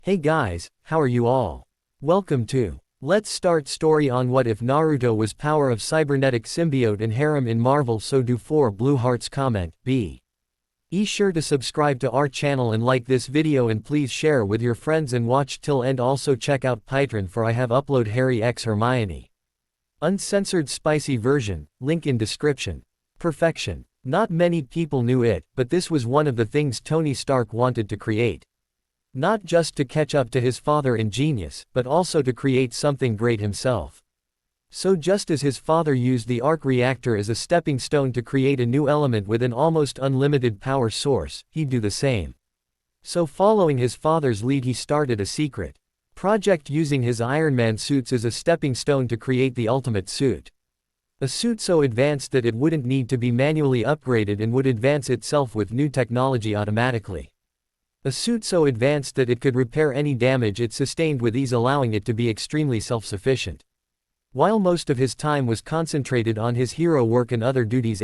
Hey guys, how are you all? Welcome to Let's Start Story on What If Naruto Was Power of Cybernetic Symbiote and Harem in Marvel. So do 4 blue hearts. Comment, be sure to subscribe to our channel and like this video, and please share with your friends and watch till end. Also check out Patreon for I have upload Harry x Hermione uncensored spicy version, link in description. Perfection. Not many people knew it, but this was one of the things Tony Stark wanted to create. Not just to catch up to his father in genius, but also to create something great himself. So just as his father used the arc reactor as a stepping stone to create a new element with an almost unlimited power source, he'd do the same. So following his father's lead, he started a secret project using his Iron Man suits as a stepping stone to create the ultimate suit. A suit so advanced that it wouldn't need to be manually upgraded and would advance itself with new technology automatically. A suit so advanced that it could repair any damage it sustained with ease, allowing it to be extremely self-sufficient. While most of his time was concentrated on his hero work and other duties,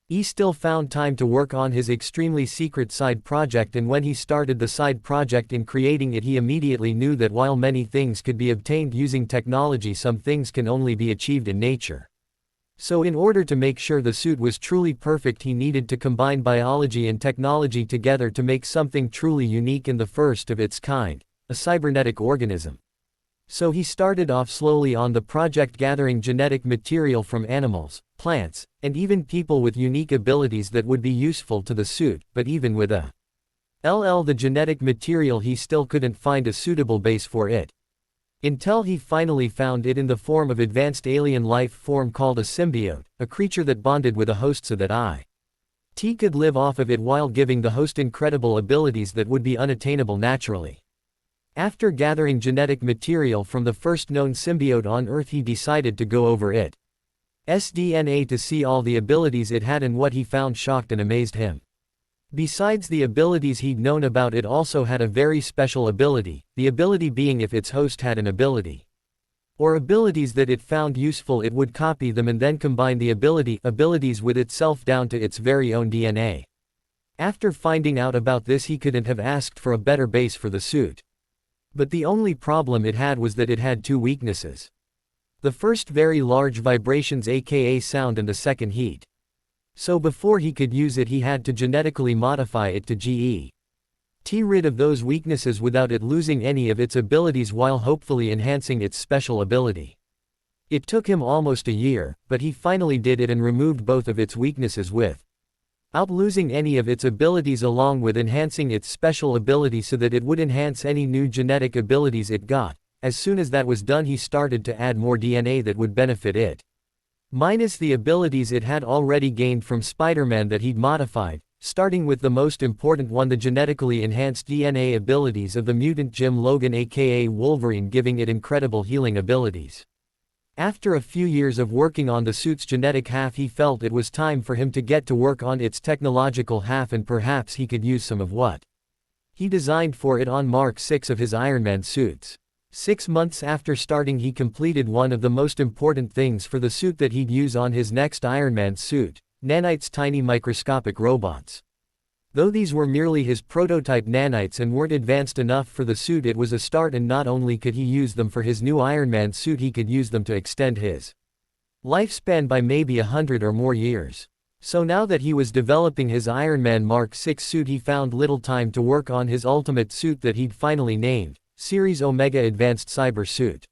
he still found time to work on his extremely secret side project, and when he started the side project in creating it, he immediately knew that while many things could be obtained using technology, some things can only be achieved in nature. So in order to make sure the suit was truly perfect, he needed to combine biology and technology together to make something truly unique and the first of its kind, a cybernetic organism. So he started off slowly on the project, gathering genetic material from animals, plants, and even people with unique abilities that would be useful to the suit, but even with the genetic material, he still couldn't find a suitable base for it. Until he finally found it in the form of advanced alien life form called a symbiote, a creature that bonded with a host so that it could live off of it while giving the host incredible abilities that would be unattainable naturally. After gathering genetic material from the first known symbiote on Earth, he decided to go over its DNA to see all the abilities it had, and what he found shocked and amazed him. Besides the abilities he'd known about, it also had a very special ability, the ability being if its host had an ability or abilities that it found useful, it would copy them and then combine the abilities with itself down to its very own DNA. After finding out about this, he couldn't have asked for a better base for the suit. But the only problem it had was that it had 2 weaknesses. The first, very large vibrations aka sound, and the second, heat. So before he could use it, he had to genetically modify it to get rid of those weaknesses without it losing any of its abilities, while hopefully enhancing its special ability. It took him almost a year, but he finally did it and removed both of its weaknesses without losing any of its abilities, along with enhancing its special ability so that it would enhance any new genetic abilities it got. As soon as that was done, he started to add more DNA that would benefit it, minus the abilities it had already gained from Spider-Man that he'd modified, starting with the most important one, the genetically enhanced DNA abilities of the mutant Jim Logan aka Wolverine, giving it incredible healing abilities. After a few years of working on the suit's genetic half, he felt it was time for him to get to work on its technological half, and perhaps he could use some of what he designed for it on Mark 6 of his Iron Man suits. 6 months after starting, he completed one of the most important things for the suit that he'd use on his next Iron Man suit, nanites, tiny microscopic robots. Though these were merely his prototype nanites and weren't advanced enough for the suit, it was a start, and not only could he use them for his new Iron Man suit, he could use them to extend his lifespan by maybe 100 or more years. So now that he was developing his Iron Man Mark 6 suit, he found little time to work on his ultimate suit that he'd finally named Series Omega Advanced Cyber Suit.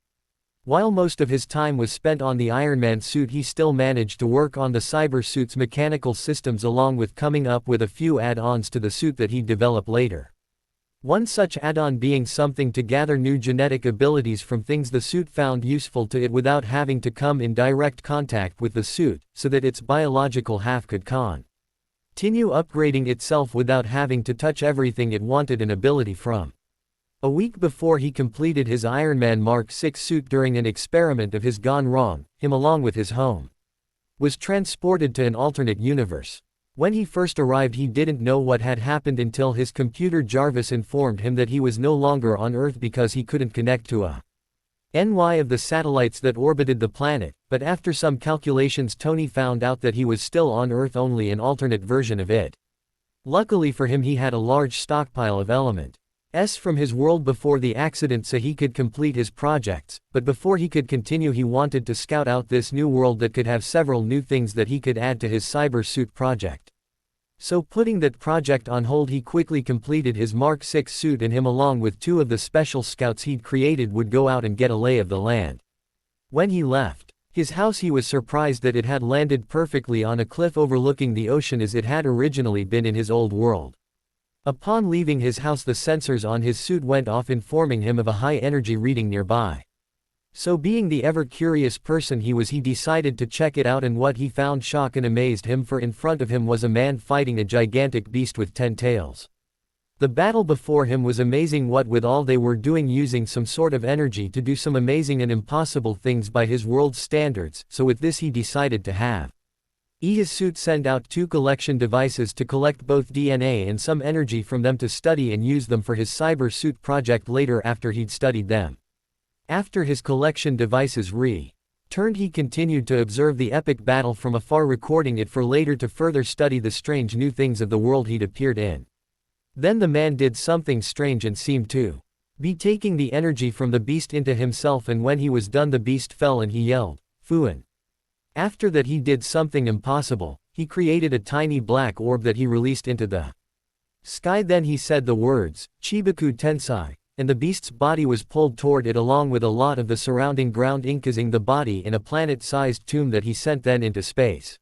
While most of his time was spent on the Iron Man suit, he still managed to work on the cyber suit's mechanical systems, along with coming up with a few add-ons to the suit that he'd develop later. One such add-on being something to gather new genetic abilities from things the suit found useful to it without having to come in direct contact with the suit, so that its biological half could continue upgrading itself without having to touch everything it wanted an ability from. A week before he completed his Iron Man Mark 6 suit, during an experiment of his gone wrong, him along with his home was transported to an alternate universe. When he first arrived, he didn't know what had happened until his computer Jarvis informed him that he was no longer on Earth because he couldn't connect to any of the satellites that orbited the planet, but after some calculations Tony found out that he was still on Earth, only an alternate version of it. Luckily for him, he had a large stockpile of from his world before the accident so he could complete his projects, but before he could continue he wanted to scout out this new world that could have several new things that he could add to his cyber suit project. So putting that project on hold he quickly completed his Mark 6 suit and him along with 2 of the special scouts he'd created would go out and get a lay of the land. When he left his house he was surprised that it had landed perfectly on a cliff overlooking the ocean as it had originally been in his old world. Upon leaving his house the sensors on his suit went off informing him of a high-energy reading nearby. So being the ever-curious person he was he decided to check it out and what he found shocked and amazed him for in front of him was a man fighting a gigantic beast with 10 tails. The battle before him was amazing what with all they were doing using some sort of energy to do some amazing and impossible things by his world's standards, so with this he decided to have his suit send out 2 collection devices to collect both DNA and some energy from them to study and use them for his cyber suit project later after he'd studied them. After his collection devices returned he continued to observe the epic battle from afar recording it for later to further study the strange new things of the world he'd appeared in. Then the man did something strange and seemed to be taking the energy from the beast into himself and when he was done the beast fell and he yelled, "Fuin." After that he did something impossible, he created a tiny black orb that he released into the sky then he said the words, "Chibaku Tensai," and the beast's body was pulled toward it along with a lot of the surrounding ground encasing the body in a planet-sized tomb that he sent then into space.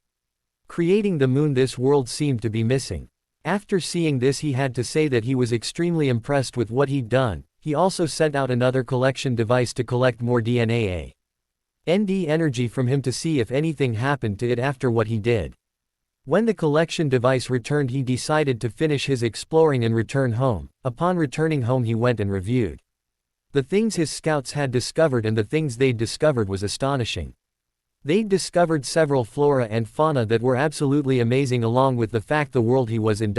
Creating the moon this world seemed to be missing. After seeing this he had to say that he was extremely impressed with what he'd done. He also sent out another collection device to collect more DNA and energy from him to see if anything happened to it after what he did. When the collection device returned he decided to finish his exploring and return home. Upon returning home he went and reviewed the things his scouts had discovered and the things they'd discovered was astonishing. They'd discovered several flora and fauna that were absolutely amazing along with the fact the world he was in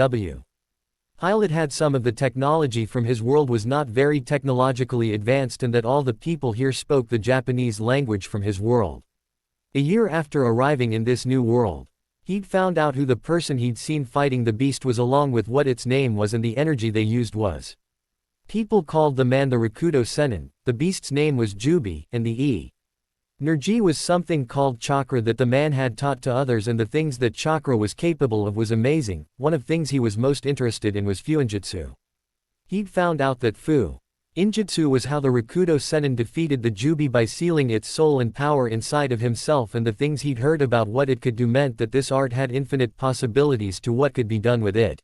while it had some of the technology from his world was not very technologically advanced and that all the people here spoke the Japanese language from his world. A year after arriving in this new world, he'd found out who the person he'd seen fighting the beast was along with what its name was and the energy they used was. People called the man the Rakudo Sennin, the beast's name was Jubi, and the energy was something called chakra that the man had taught to others and the things that chakra was capable of was amazing. One of things he was most interested in was fuinjutsu. He'd found out that injutsu was how the Rakudo Sennin defeated the Jubi by sealing its soul and power inside of himself and the things he'd heard about what it could do meant that this art had infinite possibilities to what could be done with it.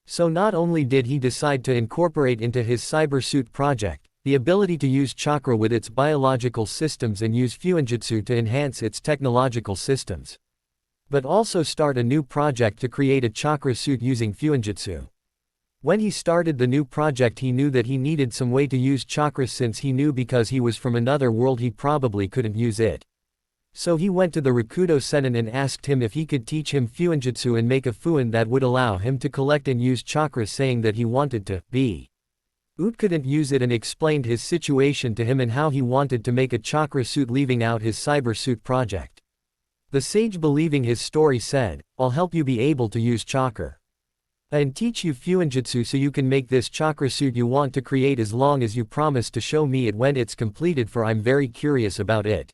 So not only did he decide to incorporate into his cyber suit project the ability to use chakra with its biological systems and use fuinjutsu to enhance its technological systems, but also start a new project to create a chakra suit using fuinjutsu. When he started the new project he knew that he needed some way to use chakra since he knew because he was from another world he probably couldn't use it. So he went to the Rakudo Sennin and asked him if he could teach him fuinjutsu and make a fuin that would allow him to collect and use chakra saying that he wanted to be couldn't use it and explained his situation to him and how he wanted to make a chakra suit leaving out his cyber suit project. The sage believing his story said, "I'll help you be able to use chakra and teach you fuinjutsu so you can make this chakra suit you want to create as long as you promise to show me it when it's completed for I'm very curious about it."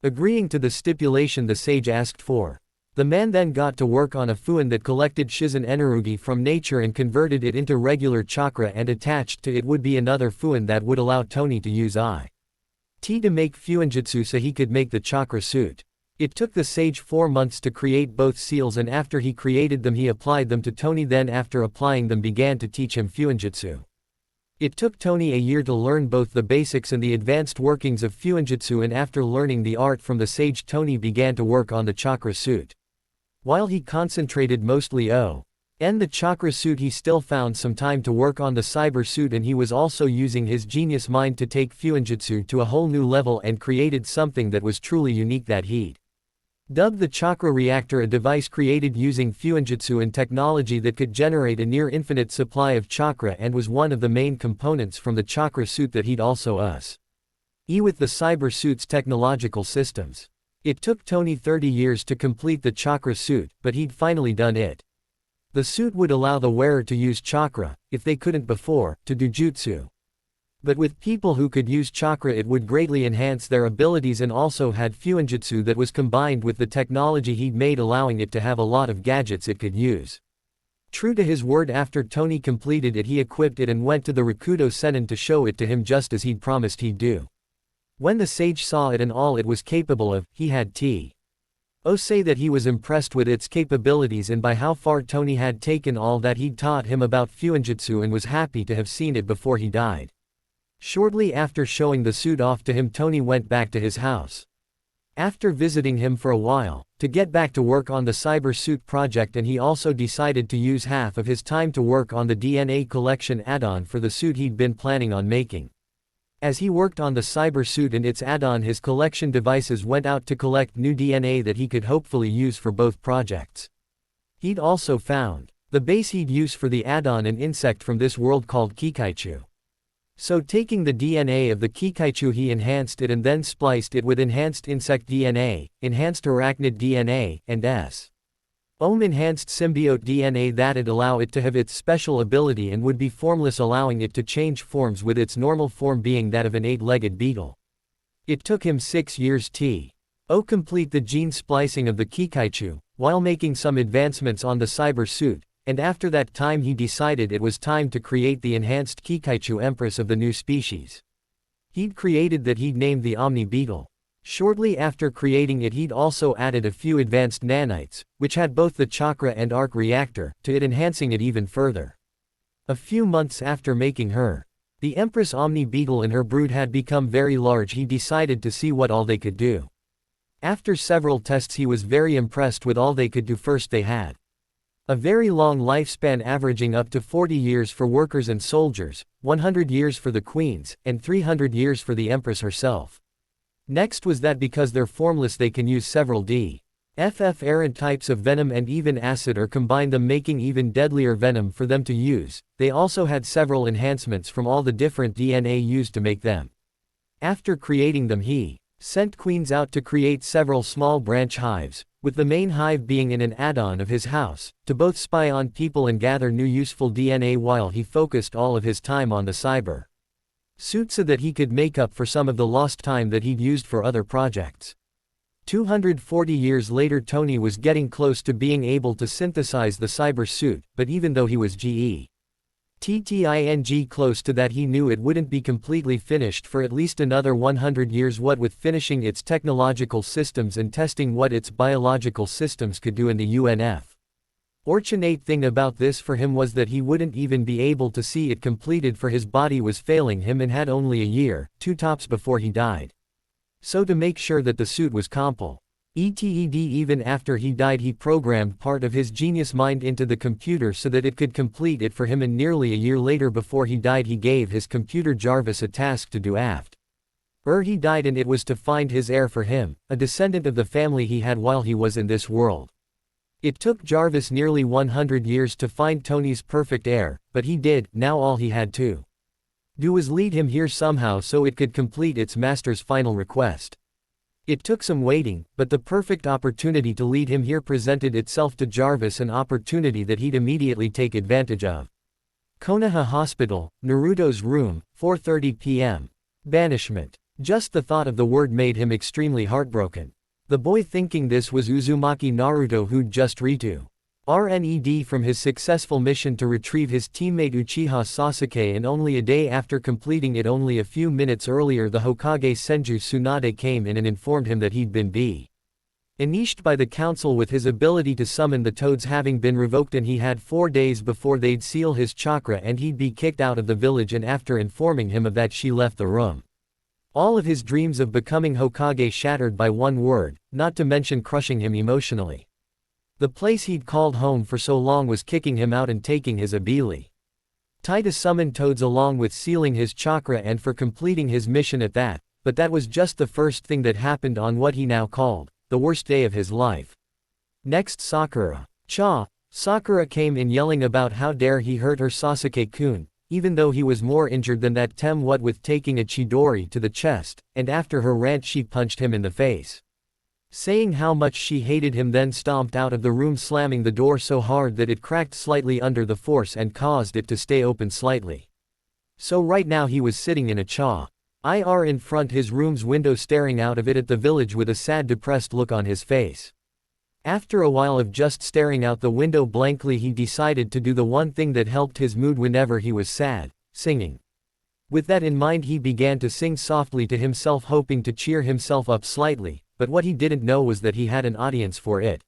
Agreeing to the stipulation the sage asked for, the man then got to work on a fuin that collected shizen energy from nature and converted it into regular chakra and attached to it would be another fuin that would allow Tony to use to make fuinjutsu so he could make the chakra suit. It took the sage 4 months to create both seals and after he created them he applied them to Tony then after applying them began to teach him fuinjutsu. It took Tony a year to learn both the basics and the advanced workings of fuinjutsu and after learning the art from the sage Tony began to work on the chakra suit. While he concentrated mostly on the chakra suit he still found some time to work on the cyber suit and he was also using his genius mind to take fuinjutsu to a whole new level and created something that was truly unique that he'd dubbed the chakra reactor, a device created using fuinjutsu and technology that could generate a near infinite supply of chakra and was one of the main components from the chakra suit that he'd also with the cyber suit's technological systems. It took Tony 30 years to complete the chakra suit, but he'd finally done it. The suit would allow the wearer to use chakra, if they couldn't before, to do jutsu. But with people who could use chakra it would greatly enhance their abilities and also had fuinjutsu that was combined with the technology he'd made allowing it to have a lot of gadgets it could use. True to his word after Tony completed it he equipped it and went to the Rakudo Sennin to show it to him just as he'd promised he'd do. When the sage saw it and all it was capable of, he had to say that he was impressed with its capabilities and by how far Tony had taken all that he'd taught him about fuinjutsu and was happy to have seen it before he died. Shortly after showing the suit off to him Tony went back to his house. After visiting him for a while, to get back to work on the cyber suit project and he also decided to use half of his time to work on the DNA collection add-on for the suit he'd been planning on making. As he worked on the cyber suit and its add-on his collection devices went out to collect new DNA that he could hopefully use for both projects. He'd also found the base he'd use for the add-on an insect from this world called Kikaichu. So taking the DNA of the Kikaichu he enhanced it and then spliced it with enhanced insect DNA, enhanced arachnid DNA, and enhanced symbiote DNA that'd allow it to have its special ability and would be formless allowing it to change forms with its normal form being that of an 8-legged beetle. It took him 6 years to complete the gene splicing of the Kikaichu, while making some advancements on the cyber suit. And after that time he decided it was time to create the enhanced Kikaichu Empress of the new species. He'd created that he'd named the Omni Beetle. Shortly after creating it he'd also added a few advanced nanites, which had both the chakra and arc reactor, to it enhancing it even further. A few months after making her, the Empress Omni Beetle and her brood had become very large he decided to see what all they could do. After several tests he was very impressed with all they could do. First they had a very long lifespan averaging up to 40 years for workers and soldiers, 100 years for the queens, and 300 years for the empress herself. Next was that because they're formless they can use several different types of venom and even acid or combine them making even deadlier venom for them to use. They also had several enhancements from all the different DNA used to make them. After creating them he sent queens out to create several small branch hives, with the main hive being in an add-on of his house, to both spy on people and gather new useful DNA while he focused all of his time on the cyber suit so that he could make up for some of the lost time that he'd used for other projects. 240 years later Tony was getting close to being able to synthesize the cyber suit, but even though he was close to that he knew it wouldn't be completely finished for at least another 100 years what with finishing its technological systems and testing what its biological systems could do in the UNF. Fortunate thing about this for him was that he wouldn't even be able to see it completed for his body was failing him and had only a year, 2 tops before he died. So to make sure that the suit was complete even after he died he programmed part of his genius mind into the computer so that it could complete it for him and nearly a year later before he died he gave his computer Jarvis a task to do after he died and it was to find his heir for him, a descendant of the family he had while he was in this world. It took Jarvis nearly 100 years to find Tony's perfect heir, but he did. Now all he had to do was lead him here somehow so it could complete its master's final request. It took some waiting, but the perfect opportunity to lead him here presented itself to Jarvis, an opportunity that he'd immediately take advantage of. Konoha Hospital, Naruto's room, 4:30 p.m. Banishment. Just the thought of the word made him extremely heartbroken. The boy thinking this was Uzumaki Naruto who'd just returned from his successful mission to retrieve his teammate Uchiha Sasuke, and only a day after completing it only a few minutes earlier the Hokage Senju Tsunade came in and informed him that he'd been banished by the council with his ability to summon the toads having been revoked and he had 4 days before they'd seal his chakra and he'd be kicked out of the village, and after informing him of that she left the room. All of his dreams of becoming Hokage shattered by one word, not to mention crushing him emotionally. The place he'd called home for so long was kicking him out and taking his ability to summon toads along with sealing his chakra and for completing his mission at that, but that was just the first thing that happened on what he now called the worst day of his life. Next Sakura came in yelling about how dare he hurt her Sasuke-kun, even though he was more injured than that what with taking a Chidori to the chest, and after her rant she punched him in the face. saying how much she hated him, then stomped out of the room, slamming the door so hard that it cracked slightly under the force and caused it to stay open slightly. So right now he was sitting in a chair in front his room's window, staring out of it at the village with a sad, depressed look on his face. After a while of just staring out the window blankly, he decided to do the one thing that helped his mood whenever he was sad: singing. With that in mind, he began to sing softly to himself, hoping to cheer himself up slightly, but what he didn't know was that he had an audience for it.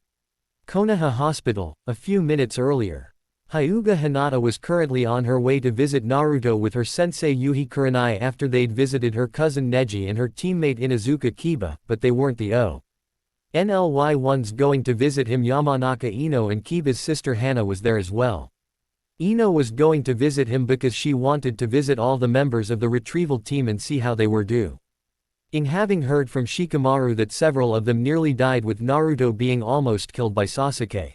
Konoha Hospital, a few minutes earlier. Hyuga Hinata was currently on her way to visit Naruto with her sensei Yuhi Kurenai after they'd visited her cousin Neji and her teammate Inuzuka Kiba, but they weren't the only ones going to visit him. Yamanaka Ino and Kiba's sister Hana was there as well. Ino was going to visit him because she wanted to visit all the members of the retrieval team and see how they were doing. Having heard from Shikamaru that several of them nearly died, with Naruto being almost killed by Sasuke.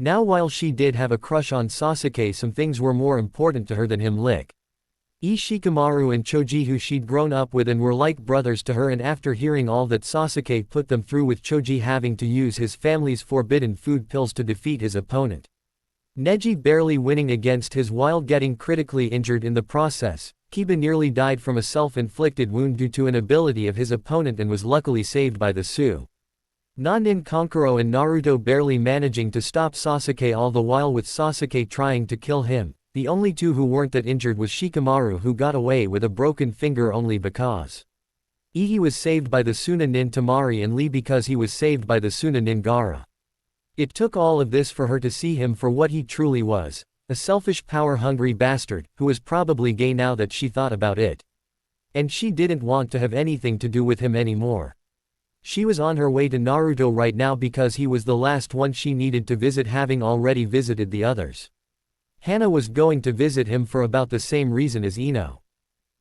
Now while she did have a crush on Sasuke, some things were more important to her than him. Shikamaru and Choji, who she'd grown up with and were like brothers to her, and after hearing all that Sasuke put them through, with Choji having to use his family's forbidden food pills to defeat his opponent, Neji barely winning against his while getting critically injured in the process, Kiba nearly died from a self-inflicted wound due to an ability of his opponent and was luckily saved by the Nanin Kankuro, and Naruto barely managing to stop Sasuke, all the while with Sasuke trying to kill him. The only two who weren't that injured was Shikamaru, who got away with a broken finger only because he was saved by the Sunanin Tamari, and Lee because he was saved by the Sunanin Gaara. It took all of this for her to see him for what he truly was, a selfish, power-hungry bastard, who was probably gay now that she thought about it. And she didn't want to have anything to do with him anymore. She was on her way to Naruto right now because he was the last one she needed to visit, having already visited the others. Hana was going to visit him for about the same reason as Ino.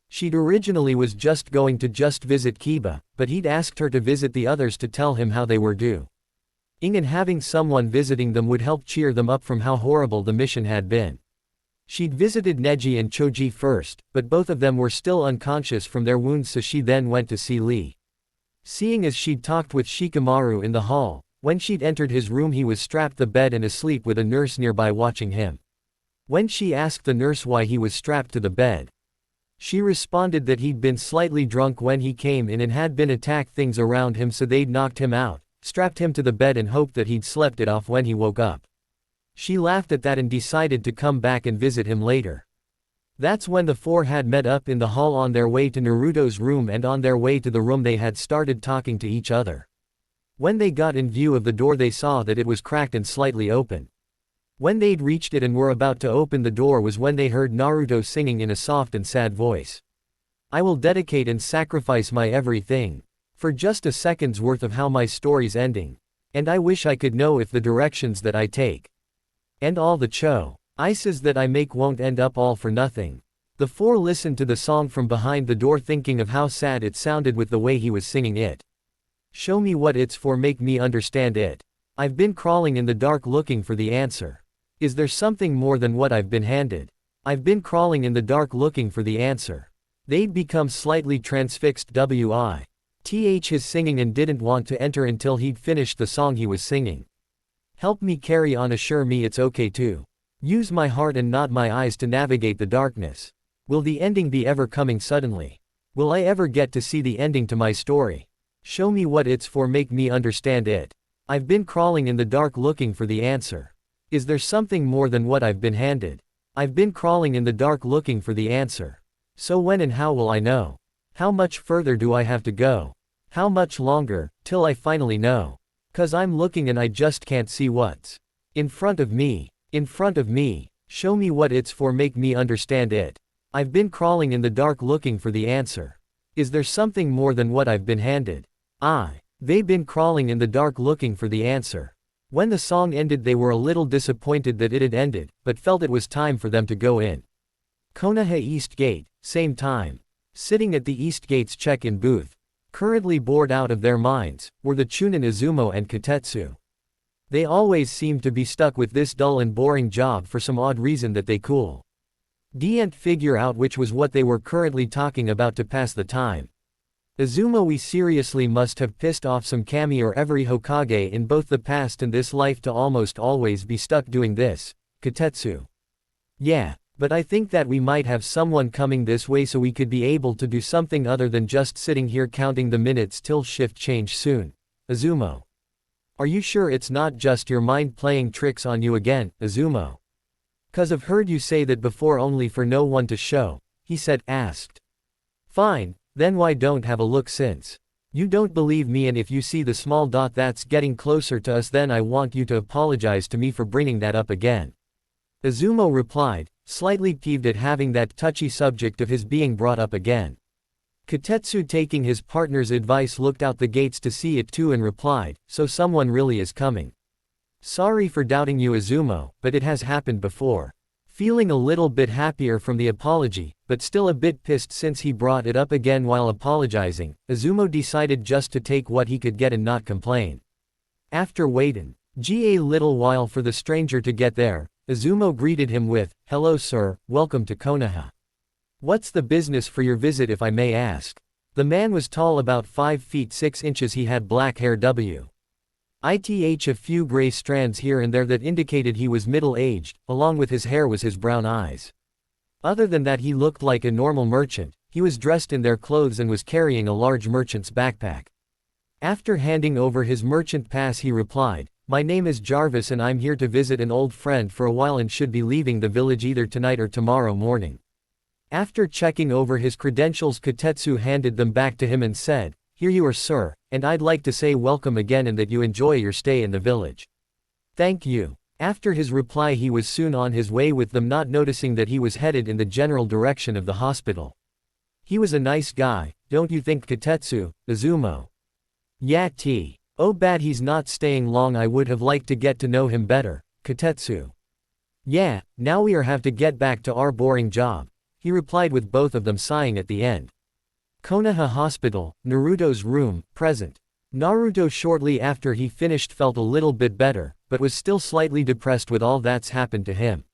She'd originally was just going to visit Kiba, but he'd asked her to visit the others to tell him how they were doing. And having someone visiting them would help cheer them up from how horrible the mission had been. She'd visited Neji and Choji first, but both of them were still unconscious from their wounds, so she then went to see Lee. Seeing as she'd talked with Shikamaru in the hall, when she'd entered his room he was strapped to the bed and asleep with a nurse nearby watching him. When she asked the nurse why he was strapped to the bed, she responded that he'd been slightly drunk when he came in and had been attacked things around him, so they'd knocked him out, strapped him to the bed and hoped that he'd slept it off when he woke up. She laughed at that and decided to come back and visit him later. That's when the four had met up in the hall on their way to Naruto's room, and on their way to the room they had started talking to each other. When they got in view of the door they saw that it was cracked and slightly open. When they'd reached it and were about to open the door was when they heard Naruto singing in a soft and sad voice. "I will dedicate and sacrifice my everything for just a second's worth of how my story's ending. And I wish I could know if the directions that I take and all the choices that I make won't end up all for nothing." The four listened to the song from behind the door, thinking of how sad it sounded with the way he was singing it. "Show me what it's for, make me understand it. I've been crawling in the dark looking for the answer. Is there something more than what I've been handed? I've been crawling in the dark looking for the answer." They'd become slightly transfixed with his singing and didn't want to enter until he'd finished the song he was singing. "Help me carry on, assure me it's okay to use my heart and not my eyes to navigate the darkness. Will the ending be ever coming suddenly? Will I ever get to see the ending to my story? Show me what it's for, make me understand it. I've been crawling in the dark looking for the answer. Is there something more than what I've been handed? I've been crawling in the dark looking for the answer. So when and how will I know? How much further do I have to go? How much longer, till I finally know? 'Cause I'm looking and I just can't see what's in front of me. In front of me. Show me what it's for, make me understand it. I've been crawling in the dark looking for the answer. Is there something more than what I've been handed? They've been crawling in the dark looking for the answer." When the song ended they were a little disappointed that it had ended, but felt it was time for them to go in. Konoha East Gate, same time. Sitting at the East Gate's check-in booth, currently bored out of their minds, were the Chunin Izumo and Katetsu. They always seemed to be stuck with this dull and boring job for some odd reason that they didn't figure out, which was what they were currently talking about to pass the time. Azuma, we seriously must have pissed off some kami or every Hokage in both the past and this life to almost always be stuck doing this, Kotetsu. Yeah, but I think that we might have someone coming this way so we could be able to do something other than just sitting here counting the minutes till shift change soon, Azuma. Are you sure it's not just your mind playing tricks on you again, Azuma? 'Cause I've heard you say that before only for no one to show, he said, asked. Fine, then why don't have a look since you don't believe me, and if you see the small dot that's getting closer to us, then I want you to apologize to me for bringing that up again. Azuma replied, slightly peeved at having that touchy subject of his being brought up again. Kotetsu, taking his partner's advice, looked out the gates to see it too and replied, so someone really is coming. Sorry for doubting you, Azuma, but it has happened before. Feeling a little bit happier from the apology, but still a bit pissed since he brought it up again while apologizing, Azuma decided just to take what he could get and not complain. After waiting a little while for the stranger to get there, Azuma greeted him with, "Hello sir, welcome to Konoha. What's the business for your visit, if I may ask?" The man was tall, about 5 feet 6 inches. He had black hair, a few gray strands here and there that indicated he was middle-aged. Along with his hair was his brown eyes. Other than that, he looked like a normal merchant. He was dressed in their clothes and was carrying a large merchant's backpack. After handing over his merchant pass, he replied, "My name is Jarvis and I'm here to visit an old friend for a while and should be leaving the village either tonight or tomorrow morning." After checking over his credentials, Kotetsu handed them back to him and said, "Here you are, sir, and I'd like to say welcome again and that you enjoy your stay in the village." "Thank you." After his reply, he was soon on his way with them, not noticing that he was headed in the general direction of the hospital. He was a nice guy, don't you think, Kotetsu, Azuma? Yeah, oh bad he's not staying long. I would have liked to get to know him better, Kotetsu. Yeah, now we have to get back to our boring job, he replied, with both of them sighing at the end. Konoha Hospital, Naruto's room, present. Naruto, shortly after he finished, felt a little bit better, but was still slightly depressed with all that's happened to him.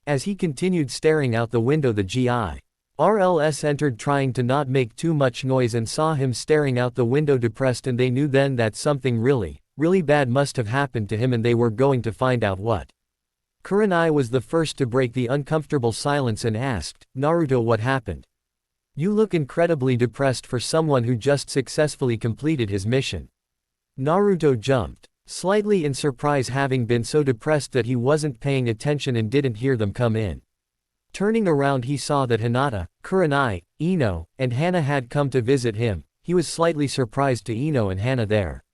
As he continued staring out the window, the GIRLs entered, trying to not make too much noise, and saw him staring out the window depressed, and they knew then that something really, really bad must have happened to him, and they were going to find out what. Kurenai was the first to break the uncomfortable silence and asked, "Naruto, what happened? You look incredibly depressed for someone who just successfully completed his mission." Naruto jumped slightly in surprise, having been so depressed that he wasn't paying attention and didn't hear them come in. Turning around, he saw that Hinata, Kurenai, Ino, and Hana had come to visit him. He was slightly surprised to Ino and Hana there.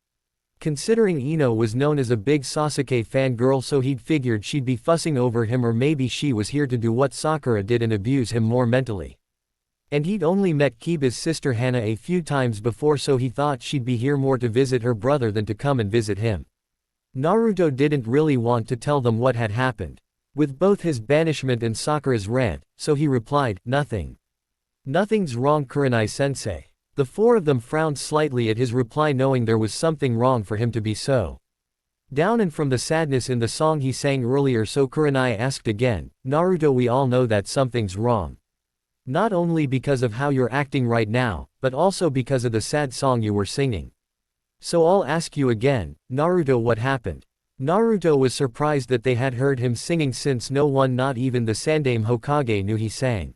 Considering Ino was known as a big Sasuke fangirl, so he'd figured she'd be fussing over him, or maybe she was here to do what Sakura did and abuse him more mentally. And he'd only met Kiba's sister Hana a few times before, so he thought she'd be here more to visit her brother than to come and visit him. Naruto didn't really want to tell them what had happened, with both his banishment and Sakura's rant, so he replied, "Nothing. Nothing's wrong, Kurenai-sensei." The four of them frowned slightly at his reply, knowing there was something wrong for him to be so down and from the sadness in the song he sang earlier. So Kurenai asked again, "Naruto, we all know that something's wrong. Not only because of how you're acting right now, but also because of the sad song you were singing. So I'll ask you again, Naruto, what happened?" Naruto was surprised that they had heard him singing, since no one, not even the Sandaime Hokage, knew he sang.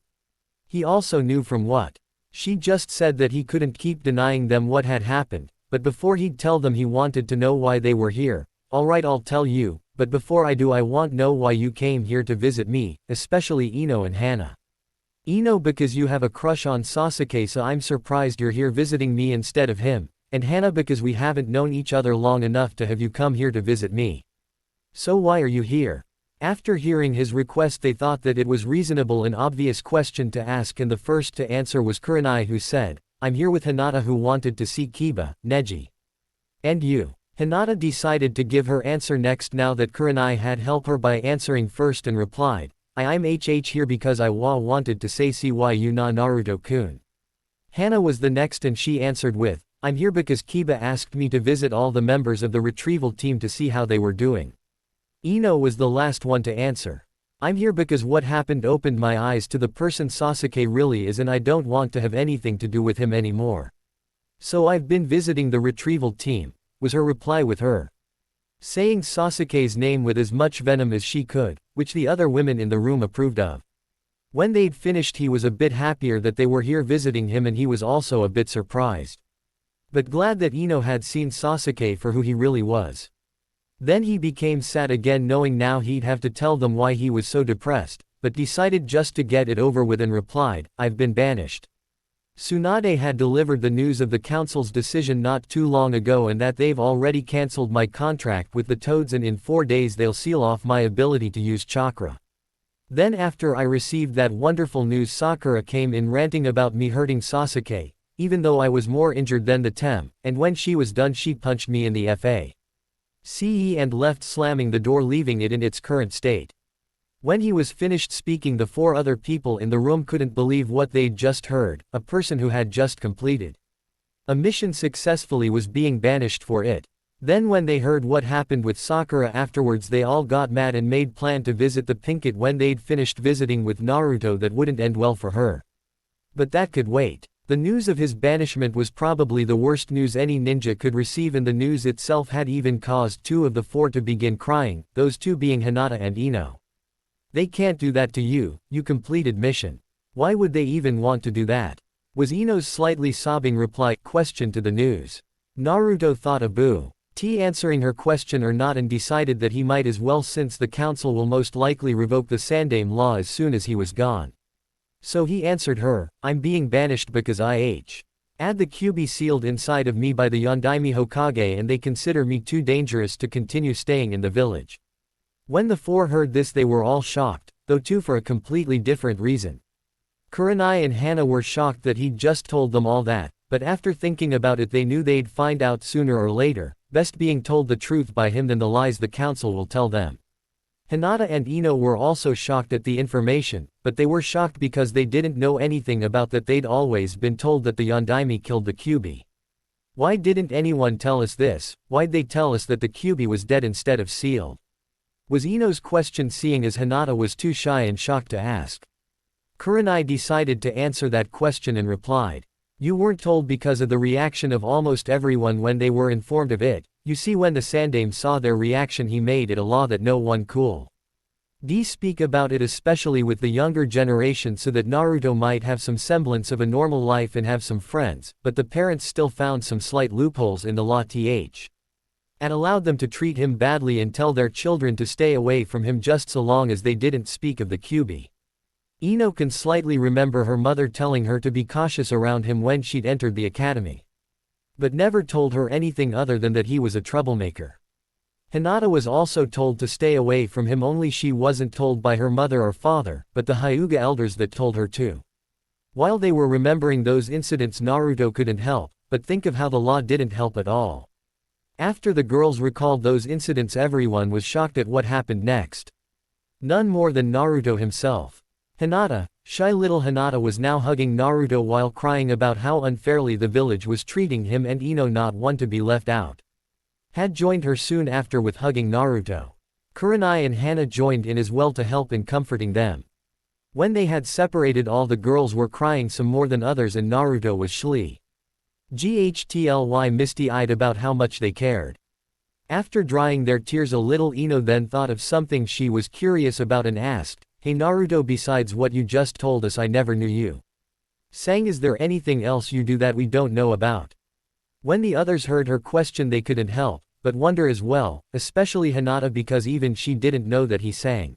He also knew from what she just said that he couldn't keep denying them what had happened, but before he'd tell them, he wanted to know why they were here. "Alright, I'll tell you, but before I do, I want to know why you came here to visit me, especially Ino and Hana." "Ino, because you have a crush on Sasuke, so I'm surprised you're here visiting me instead of him, and Hana, because we haven't known each other long enough to have you come here to visit me. So why are you here?" After hearing his request, they thought that it was reasonable and obvious question to ask, and the first to answer was Kurenai, who said, "I'm here with Hinata, who wanted to see Kiba, Neji." "And you?" Hinata decided to give her answer next, now that Kurenai had helped her by answering first, and replied, I'm here because I wanted to say you na Naruto-kun." Hana was the next, and she answered with, "I'm here because Kiba asked me to visit all the members of the retrieval team to see how they were doing." Ino was the last one to answer. "I'm here because what happened opened my eyes to the person Sasuke really is, and I don't want to have anything to do with him anymore." So I've been visiting the retrieval team, was her reply with her saying Sasuke's name with as much venom as she could, which the other women in the room approved of. When they'd finished he was a bit happier that they were here visiting him and he was also a bit surprised. But glad that Ino had seen Sasuke for who he really was. Then he became sad again knowing now he'd have to tell them why he was so depressed, but decided just to get it over with and replied, I've been banished. Tsunade had delivered the news of the council's decision not too long ago and that they've already cancelled my contract with the Toads and in 4 days they'll seal off my ability to use chakra. Then after I received that wonderful news Sakura came in ranting about me hurting Sasuke, even though I was more injured than the Tem, and when she was done she punched me in the face and left slamming the door leaving it in its current state. When he was finished speaking the 4 other people in the room couldn't believe what they'd just heard, a person who had just completed a mission successfully was being banished for it. Then when they heard what happened with Sakura afterwards they all got mad and made plan to visit the Pinkett when they'd finished visiting with Naruto. That wouldn't end well for her. But that could wait. The news of his banishment was probably the worst news any ninja could receive and the news itself had even caused 2 of the 4 to begin crying, those 2 being Hinata and Ino. They can't do that to you, you completed mission. Why would they even want to do that? Was Ino's slightly sobbing reply question to the news. Naruto thought a boo. Answering her question or not and decided that he might as well since the council will most likely revoke the Sandame law as soon as he was gone. So he answered her, I'm being banished because I had the Kyuubi sealed inside of me by the Yondaime Hokage and they consider me too dangerous to continue staying in the village. When the 4 heard this they were all shocked, though 2 for a completely different reason. Kurenai and Hana were shocked that he'd just told them all that, but after thinking about it they knew they'd find out sooner or later, best being told the truth by him than the lies the council will tell them. Hinata and Ino were also shocked at the information, but they were shocked because they didn't know anything about that. They'd always been told that the Yondaime killed the Kyuubi. Why didn't anyone tell us this? Why'd they tell us that the Kyuubi was dead instead of sealed? Was Ino's question seeing as Hinata was too shy and shocked to ask. Kurenai decided to answer that question and replied. You weren't told because of the reaction of almost everyone when they were informed of it. You see when the Sandame saw their reaction he made it a law that no one could speak about it especially with the younger generation so that Naruto might have some semblance of a normal life and have some friends, but the parents still found some slight loopholes in the law and allowed them to treat him badly and tell their children to stay away from him just so long as they didn't speak of the Kyuubi. Ino can slightly remember her mother telling her to be cautious around him when she'd entered the academy. But never told her anything other than that he was a troublemaker. Hinata was also told to stay away from him only she wasn't told by her mother or father, but the Hyuga elders that told her to. While they were remembering those incidents Naruto couldn't help, but think of how the law didn't help at all. After the girls recalled those incidents everyone was shocked at what happened next. None more than Naruto himself. Hinata, shy little Hinata was now hugging Naruto while crying about how unfairly the village was treating him and Ino not one to be left out. Had joined her soon after with hugging Naruto. Kurenai and Hana joined in as well to help in comforting them. When they had separated all the girls were crying some more than others and Naruto was ghtly misty-eyed about how much they cared. After drying their tears a little Ino then thought of something she was curious about and asked, Hey Naruto, besides what you just told us I never knew you sang, is there anything else you do that we don't know about? When the others heard her question they couldn't help but wonder as well, especially Hinata because even she didn't know that he sang.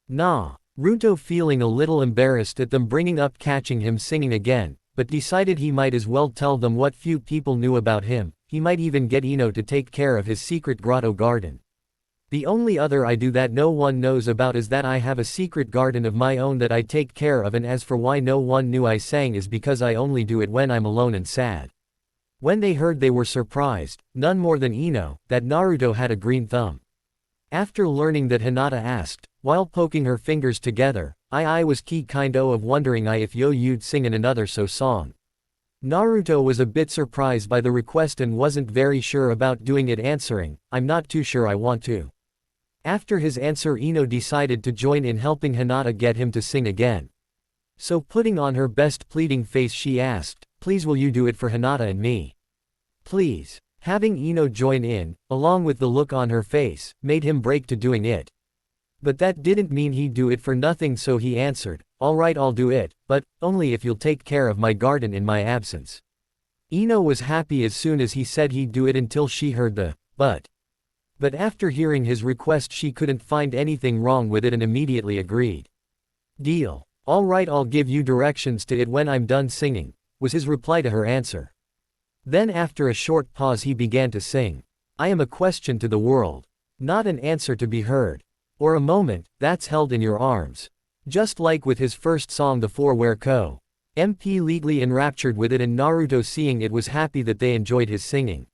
Naruto feeling a little embarrassed at them bringing up catching him singing again, but decided he might as well tell them what few people knew about him. He might even get Ino to take care of his secret grotto garden. The only other I do that no one knows about is that I have a secret garden of my own that I take care of, and as for why no one knew I sang is because I only do it when I'm alone and sad. When they heard they were surprised, none more than Ino, that Naruto had a green thumb. After learning that Hinata asked, while poking her fingers together, I was kind of wondering if you'd sing in another song. Naruto was a bit surprised by the request and wasn't very sure about doing it, answering, I'm not too sure I want to. After his answer Ino decided to join in helping Hinata get him to sing again. So putting on her best pleading face she asked, Please will you do it for Hinata and me? Please. Having Ino join in, along with the look on her face, made him break to doing it. But that didn't mean he'd do it for nothing, so he answered, alright, I'll do it, but only if you'll take care of my garden in my absence. Ino was happy as soon as he said he'd do it until she heard the but. But after hearing his request she couldn't find anything wrong with it and immediately agreed. Deal. Alright, I'll give you directions to it when I'm done singing, was his reply to her answer. Then after a short pause he began to sing. I am a question to the world. Not an answer to be heard. Or a moment, that's held in your arms. Just like with his first song The Four Where Ko. MP legally enraptured with it, and Naruto seeing it was happy that they enjoyed his singing.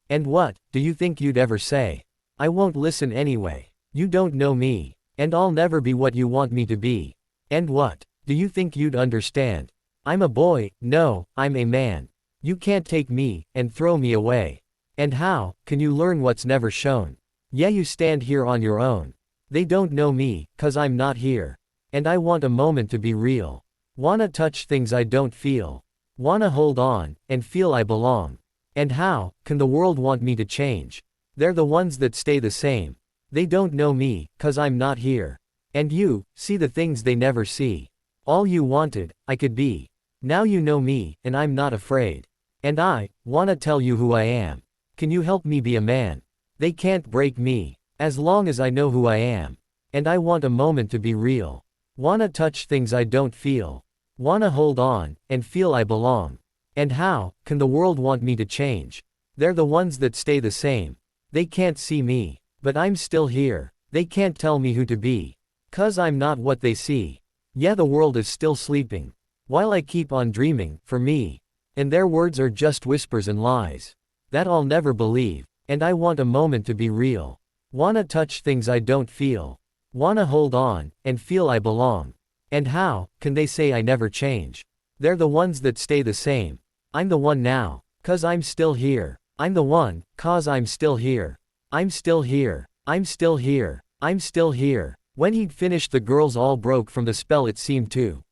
And what, do you think you'd ever say? I won't listen anyway. You don't know me. And I'll never be what you want me to be. And what, do you think you'd understand? I'm a boy, no, I'm a man. You can't take me, and throw me away. And how, can you learn what's never shown? Yeah, you stand here on your own. They don't know me, 'cause I'm not here. And I want a moment to be real. Wanna touch things I don't feel. Wanna hold on, and feel I belong. And how, can the world want me to change? They're the ones that stay the same. They don't know me, 'cause I'm not here. And you, see the things they never see. All you wanted, I could be. Now you know me, and I'm not afraid. And I wanna tell you who I am. Can you help me be a man? They can't break me, as long as I know who I am. And I want a moment to be real. Wanna touch things I don't feel. Wanna hold on, and feel I belong. And how, can the world want me to change? They're the ones that stay the same. They can't see me, but I'm still here. They can't tell me who to be. 'Cause I'm not what they see. Yeah, the world is still sleeping. While I keep on dreaming, for me. And their words are just whispers and lies. That I'll never believe. And I want a moment to be real. Wanna touch things I don't feel. Wanna hold on, and feel I belong. And how, can they say I never change? They're the ones that stay the same. I'm the one now, 'cause I'm still here. I'm the one, 'cause I'm still here. I'm still here. I'm still here. I'm still here. When he'd finished the girls all broke from the spell, it seemed to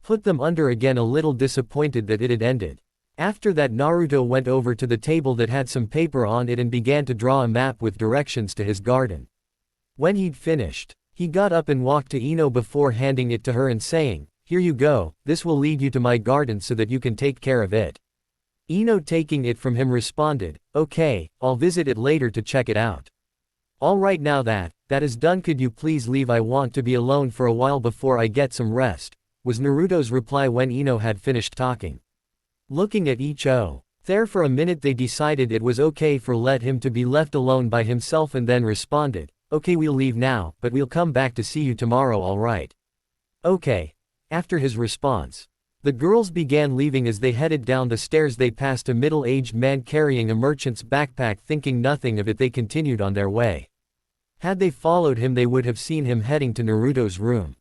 put them under again, a little disappointed that it had ended. After that Naruto went over to the table that had some paper on it and began to draw a map with directions to his garden. When he'd finished, he got up and walked to Ino before handing it to her and saying, "Here you go, this will lead you to my garden so that you can take care of it." Ino taking it from him responded, "Okay, I'll visit it later to check it out." "Alright, now that is done, could you please leave? I want to be alone for a while before I get some rest," was Naruto's reply when Ino had finished talking. Looking at each other for a minute, they decided it was okay for let him to be left alone by himself, and then responded, "Okay, we'll leave now, but we'll come back to see you tomorrow, alright?" "Okay." After his response, the girls began leaving. As they headed down the stairs they passed a middle-aged man carrying a merchant's backpack. Thinking nothing of it, they continued on their way. Had they followed him they would have seen him heading to Naruto's room.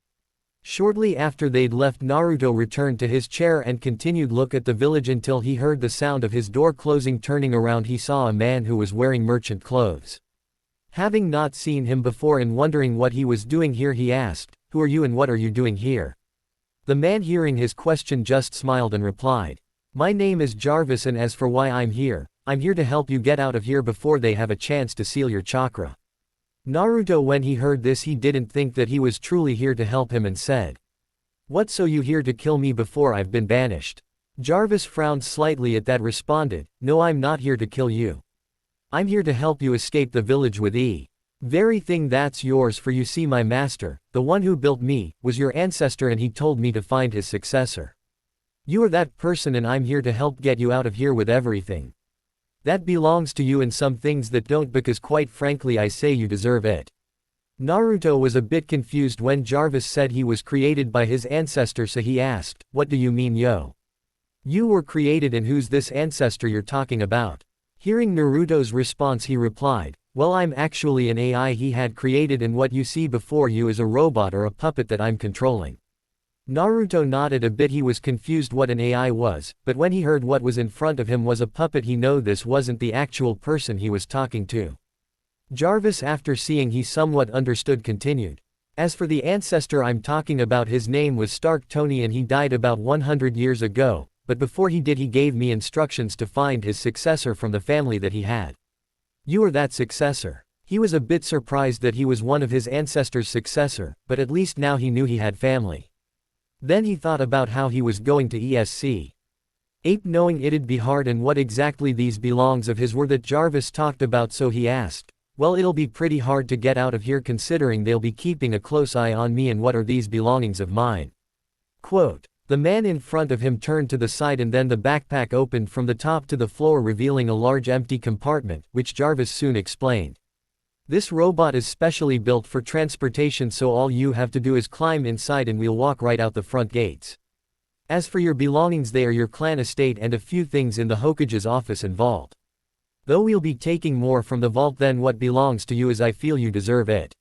Shortly after they'd left, Naruto returned to his chair and continued look at the village until he heard the sound of his door closing. Turning around he saw a man who was wearing merchant clothes. Having not seen him before and wondering what he was doing here, he asked, "Who are you and what are you doing here?" The man, hearing his question, just smiled and replied, "My name is Jarvis, and as for why I'm here to help you get out of here before they have a chance to seal your chakra." Naruto, when he heard this, he didn't think that he was truly here to help him and said, "What, so you here to kill me before I've been banished?" Jarvis frowned slightly at that, responded, "No, I'm not here to kill you. I'm here to help you escape the village with very thing that's yours, for you see my master, the one who built me, was your ancestor, and he told me to find his successor. You are that person, and I'm here to help get you out of here with everything that belongs to you and some things that don't, because quite frankly I say you deserve it." Naruto was a bit confused when Jarvis said he was created by his ancestor, so he asked, "What do you mean, yo? You were created, and who's this ancestor you're talking about?" Hearing Naruto's response he replied, "Well, I'm actually an AI he had created, and what you see before you is a robot or a puppet that I'm controlling." Naruto nodded a bit. He was confused what an AI was, but when he heard what was in front of him was a puppet, he knew this wasn't the actual person he was talking to. Jarvis, after seeing he somewhat understood, continued, "As for the ancestor I'm talking about, his name was Stark Tony, and he died about 100 years ago, but before he did he gave me instructions to find his successor from the family that he had. You are that successor. He was a bit surprised that he was one of his ancestors' successor, but at least now he knew he had family. Then he thought about how he was going to ESC. Ape knowing it'd be hard and what exactly these belongs of his were that Jarvis talked about, so he asked, well, it'll be pretty hard to get out of here considering they'll be keeping a close eye on me, and what are these belongings of mine? Quote, the man in front of him turned to the side and then the backpack opened from the top to the floor revealing a large empty compartment, which Jarvis soon explained. This robot is specially built for transportation, so all you have to do is climb inside and we'll walk right out the front gates. As for your belongings, they are your clan estate and a few things in the Hokage's office and vault. Though we'll be taking more from the vault than what belongs to you, as I feel you deserve it.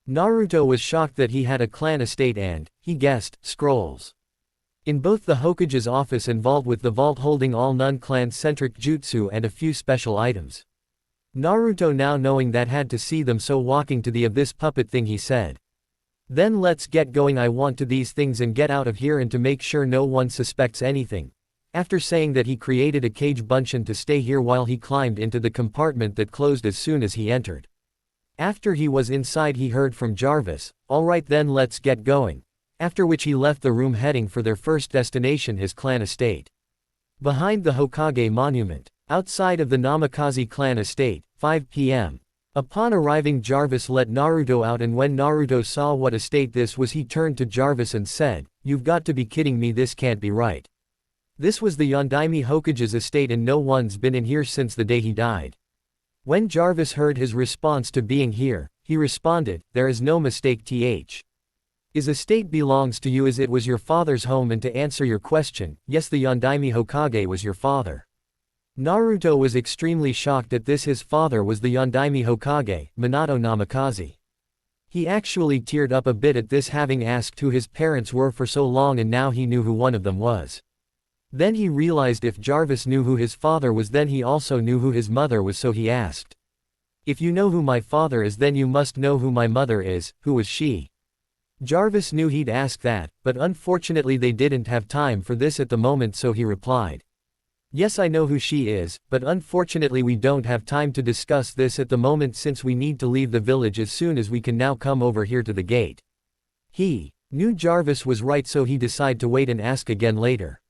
Naruto was shocked that he had a clan estate and, he guessed, scrolls. In both the Hokage's office and vault, with the vault holding all non-clan centric jutsu and a few special items. Naruto, now knowing that, had to see them, so walking to the of this puppet thing he said. Then let's get going, I want to these things and get out of here, and to make sure no one suspects anything. After saying that, he created a cage bunchen to stay here while he climbed into the compartment that closed as soon as he entered. After he was inside he heard from Jarvis, alright then let's get going. After which he left the room heading for their first destination, his clan estate. Behind the Hokage monument. Outside of the Namikaze clan estate, 5 p.m. Upon arriving, Jarvis let Naruto out, and when Naruto saw what estate this was, he turned to Jarvis and said, "You've got to be kidding me, this can't be right. This was the Yondaime Hokage's estate and no one's been in here since the day he died." When Jarvis heard his response to being here, he responded, "There is no mistake, His estate belongs to you as it was your father's home, and to answer your question, yes, the Yondaime Hokage was your father." Naruto was extremely shocked at this. His father was the Yondaime Hokage, Minato Namikaze. He actually teared up a bit at this, having asked who his parents were for so long, and now he knew who one of them was. Then he realized if Jarvis knew who his father was, then he also knew who his mother was, so he asked, "If you know who my father is, then you must know who my mother is. Who was she?" Jarvis knew he'd ask that, but unfortunately they didn't have time for this at the moment, so he replied, "Yes, I know who she is, but unfortunately we don't have time to discuss this at the moment since we need to leave the village as soon as we can. Now come over here to the gate." He knew Jarvis was right, so he decided to wait and ask again later.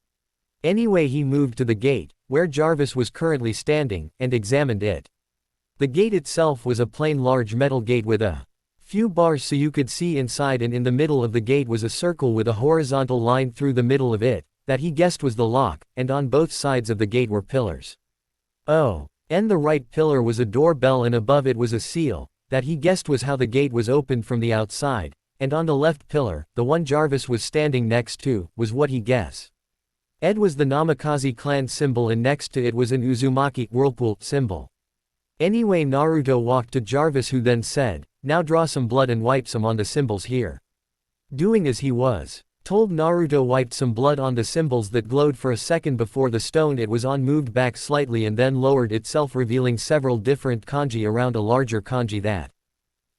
Anyway, he moved to the gate, where Jarvis was currently standing, and examined it. The gate itself was a plain large metal gate with a few bars so you could see inside, and in the middle of the gate was a circle with a horizontal line through the middle of it, that he guessed was the lock, and on both sides of the gate were pillars. And the right pillar was a doorbell, and above it was a seal, that he guessed was how the gate was opened from the outside, and on the left pillar, the one Jarvis was standing next to, was what he guessed. Ed was the Namikaze clan symbol, and next to it was an Uzumaki whirlpool symbol. Anyway, Naruto walked to Jarvis, who then said, "Now draw some blood and wipe some on the symbols here." Doing as he was told, Naruto wiped some blood on the symbols that glowed for a second before the stone it was on moved back slightly and then lowered itself, revealing several different kanji around a larger kanji that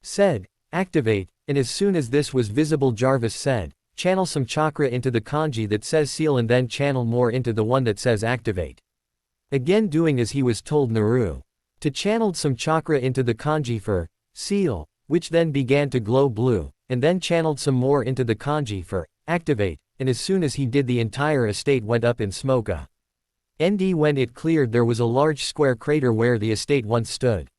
said, "Activate," and as soon as this was visible, Jarvis said, "Channel some chakra into the kanji that says seal and then channel more into the one that says activate." Again doing as he was told, Naruto channeled some chakra into the kanji for seal, which then began to glow blue, and then channeled some more into the kanji for activate, and as soon as he did, the entire estate went up in smoke. When it cleared, there was a large square crater where the estate once stood.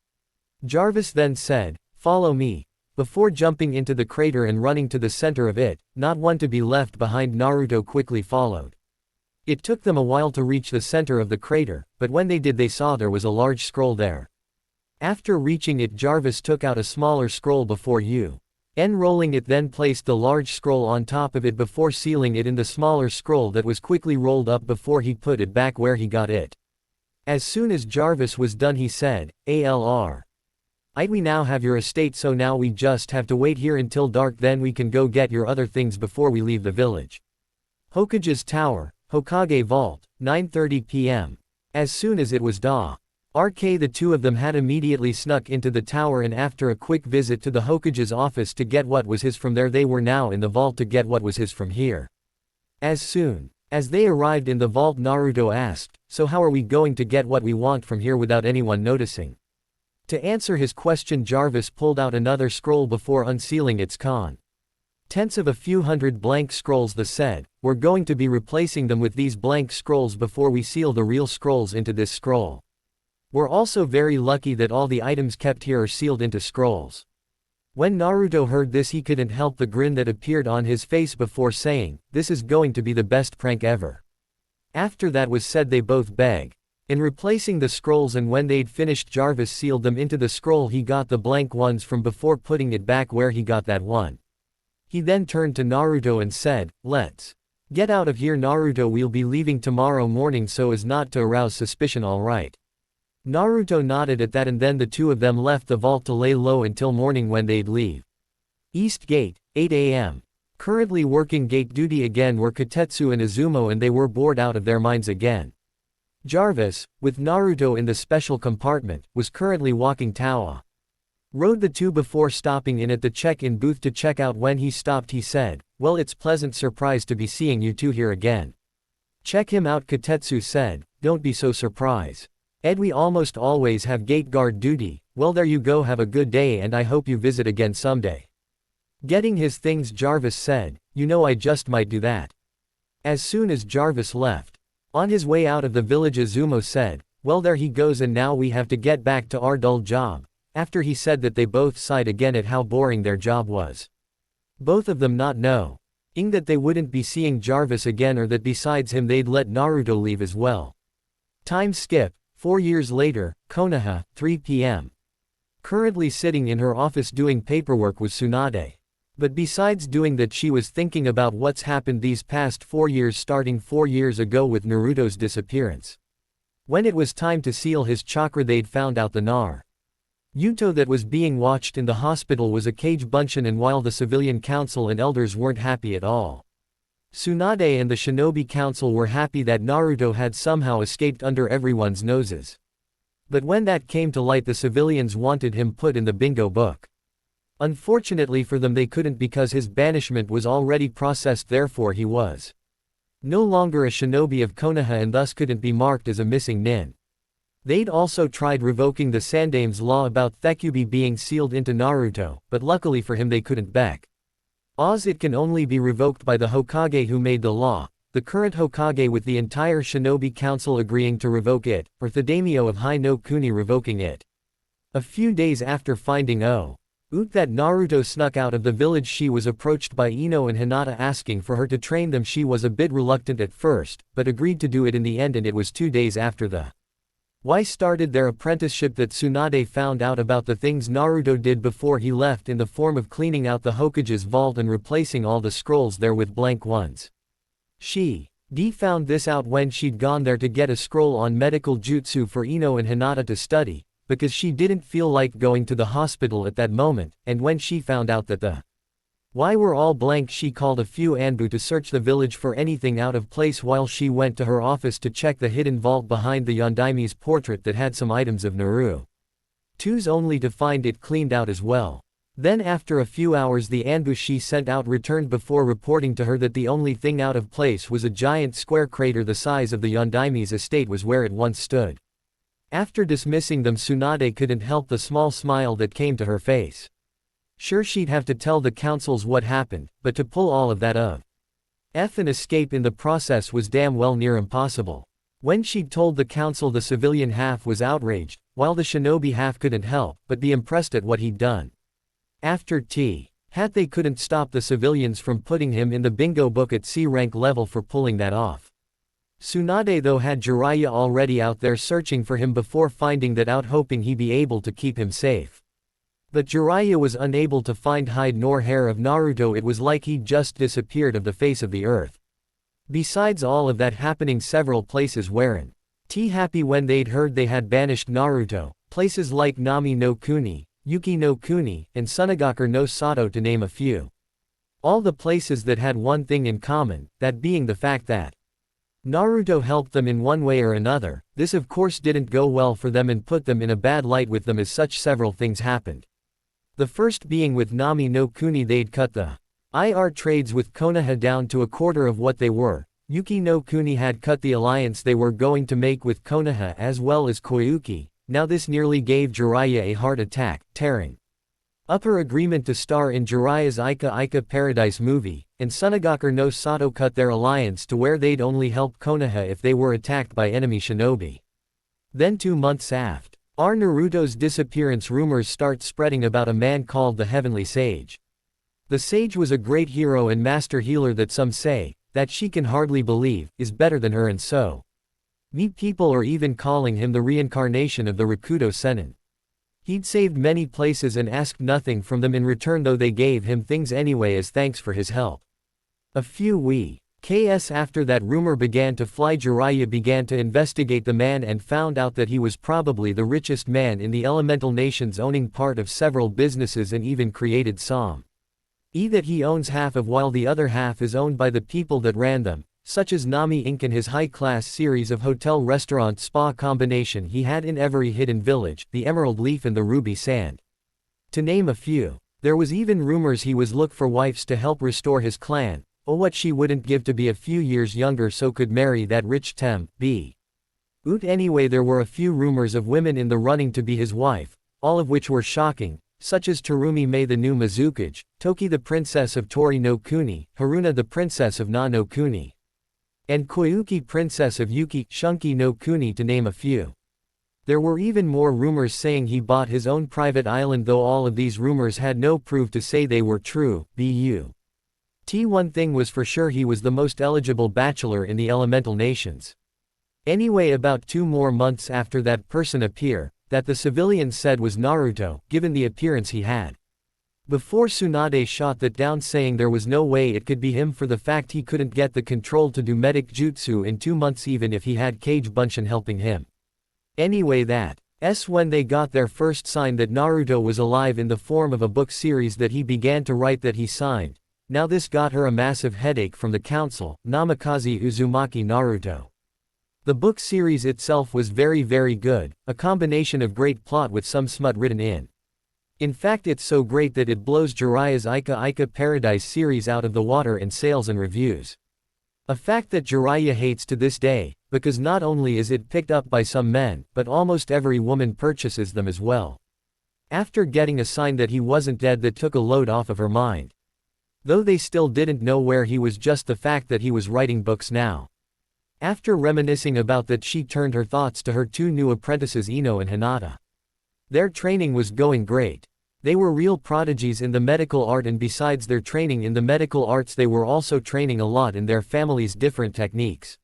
Jarvis then said, "Follow me." Before jumping into the crater and running to the center of it, not one to be left behind, Naruto quickly followed. It took them a while to reach the center of the crater, but when they did, they saw there was a large scroll there. After reaching it, Jarvis took out a smaller scroll before unrolling it, then placed the large scroll on top of it before sealing it in the smaller scroll that was quickly rolled up before he put it back where he got it. As soon as Jarvis was done, he said, we now have your estate, so now we just have to wait here until dark, then we can go get your other things before we leave the village." Hokage's Tower, Hokage Vault, 9:30 p.m. As soon as it was dawn, the two of them had immediately snuck into the tower, and after a quick visit to the Hokage's office to get what was his from there, they were now in the vault to get what was his from here. As soon As they arrived in the vault, Naruto asked, "So how are we going to get what we want from here without anyone noticing?" To answer his question, Jarvis pulled out another scroll before unsealing its contents of a few hundred blank scrolls. They said, "We're going to be replacing them with these blank scrolls before we seal the real scrolls into this scroll. We're also very lucky that all the items kept here are sealed into scrolls." When Naruto heard this, he couldn't help the grin that appeared on his face before saying, "This is going to be the best prank ever." After that was said, they both begged in replacing the scrolls, and when they'd finished, Jarvis sealed them into the scroll he got the blank ones from before putting it back where he got that one. He then turned to Naruto and said, "Let's get out of here, Naruto. We'll be leaving tomorrow morning so as not to arouse suspicion, all right?" Naruto nodded at that, and then the two of them left the vault to lay low until morning when they'd leave. East Gate, 8 a.m. Currently working gate duty again were Kotetsu and Izumo, and they were bored out of their minds again. Jarvis, with Naruto in the special compartment, was currently walking Tawa Road. The two before stopping in at the check-in booth to check out. When he stopped, he said, "Well, it's pleasant surprise to be seeing you two here again." "Check him out," Kotetsu said, "don't be so surprised. Ed, we almost always have gate guard duty." "Well, there you go, have a good day and I hope you visit again someday." Getting his things, Jarvis said, "You know, I just might do that." As soon as Jarvis left, on his way out of the village, Izumo said, "Well, there he goes, and now we have to get back to our dull job." After he said that, they both sighed again at how boring their job was. Both of them not knowing that they wouldn't be seeing Jarvis again, or that besides him they'd let Naruto leave as well. Time skip. 4 years later, Konoha, 3 p.m. Currently sitting in her office doing paperwork was Tsunade. But besides doing that, she was thinking about what's happened these past 4 years, starting 4 years ago with Naruto's disappearance. When it was time to seal his chakra, they'd found out the Naruto that was being watched in the hospital was a Kage Bunshin, and while the civilian council and elders weren't happy at all, Tsunade and the Shinobi Council were happy that Naruto had somehow escaped under everyone's noses. But when that came to light, the civilians wanted him put in the bingo book. Unfortunately for them, they couldn't, because his banishment was already processed, therefore he was no longer a shinobi of Konoha and thus couldn't be marked as a missing nin. They'd also tried revoking the Sandame's law about Thekubi being sealed into Naruto, but luckily for him they couldn't because it can only be revoked by the Hokage who made the law, the current Hokage, with the entire Shinobi Council agreeing to revoke it, or the daimyo of Hai no Kuni revoking it. A few days after finding that Naruto snuck out of the village, she was approached by Ino and Hinata asking for her to train them. She was a bit reluctant at first, but agreed to do it in the end, and it was 2 days after the started their apprenticeship that Tsunade found out about the things Naruto did before he left, in the form of cleaning out the Hokage's vault and replacing all the scrolls there with blank ones. She found this out when she'd gone there to get a scroll on medical jutsu for Ino and Hinata to study, because she didn't feel like going to the hospital at that moment, and when she found out that the were all blank, she called a few Anbu to search the village for anything out of place while she went to her office to check the hidden vault behind the Yondaime's portrait that had some items of Naruto's, only to find it cleaned out as well. Then after a few hours, the Anbu she sent out returned before reporting to her that the only thing out of place was a giant square crater the size of the Yondaime's estate was where it once stood. After dismissing them, Tsunade couldn't help the small smile that came to her face. Sure, she'd have to tell the councils what happened, but to pull all of that and escape in the process was damn well near impossible. When she'd told the council, the civilian half was outraged, while the shinobi half couldn't help but be impressed at what he'd done. After they couldn't stop the civilians from putting him in the bingo book at C rank level for pulling that off. Tsunade though had Jiraiya already out there searching for him before finding that out, hoping he'd be able to keep him safe. But Jiraiya was unable to find hide nor hair of Naruto. It was like he'd just disappeared of the face of the earth. Besides all of that happening, several places weren't happy when they'd heard they had banished Naruto, places like Nami no Kuni, Yuki no Kuni, and Sunagakure no Sato, to name a few. All the places that had one thing in common, that being the fact that Naruto helped them in one way or another. This of course didn't go well for them and put them in a bad light with them, as such several things happened. The first being with Nami no Kuni, they'd cut the trades with Konoha down to a quarter of what they were. Yuki no Kuni had cut the alliance they were going to make with Konoha as well as Koyuki. Now this nearly gave Jiraiya a heart attack, tearing up her agreement to star in Jiraiya's Ika Ika Paradise movie, and Sunagakure no Sato cut their alliance to where they'd only help Konoha if they were attacked by enemy shinobi. Then 2 months after Naruto's disappearance, rumors start spreading about a man called the Heavenly Sage. The sage was a great hero and master healer that some say, that she can hardly believe, is better than her, and so many people are even calling him the reincarnation of the Rakuto Sennin. He'd saved many places and asked nothing from them in return, though they gave him things anyway as thanks for his help. A few weeks after that rumor began to fly, Jiraiya began to investigate the man and found out that he was probably the richest man in the elemental nations, owning part of several businesses and even created some. That he owns half of, while the other half is owned by the people that ran them, such as Nami Inc. and his high-class series of hotel-restaurant-spa combination he had in every hidden village, the Emerald Leaf and the Ruby Sand, to name a few. There was even rumors he was look for wives to help restore his clan. Oh, what she wouldn't give to be a few years younger so could marry that rich B. Oot. Anyway, there were a few rumors of women in the running to be his wife, all of which were shocking, such as Terumi Mei the new Mizukage, Toki the princess of Tori no Kuni, Haruna the princess of Na no Kuni, and Koyuki princess of Yuki Shunki no Kuni, to name a few. There were even more rumors saying he bought his own private island, though all of these rumors had no proof to say they were true. One thing was for sure, he was the most eligible bachelor in the elemental nations. Anyway, about 2 more months after that person appeared, that the civilians said was Naruto, given the appearance he had. Before Tsunade shot that down, saying there was no way it could be him for the fact he couldn't get the control to do medic jutsu in 2 months even if he had Kage Bunshin helping him. Anyway, that's when they got their first sign that Naruto was alive in the form of a book series that he began to write that he signed. Now this got her a massive headache from the council, Namikaze Uzumaki Naruto. The book series itself was very good, a combination of great plot with some smut written in. In fact, it's so great that it blows Jiraiya's Ika Ika Paradise series out of the water in sales and reviews. A fact that Jiraiya hates to this day, because not only is it picked up by some men, but almost every woman purchases them as well. After getting a sign that he wasn't dead, that took a load off of her mind. Though they still didn't know where he was, just the fact that he was writing books now. After reminiscing about that, she turned her thoughts to her 2 new apprentices, Ino and Hinata. Their training was going great. They were real prodigies in the medical art, and besides their training in the medical arts, they were also training a lot in their family's different techniques.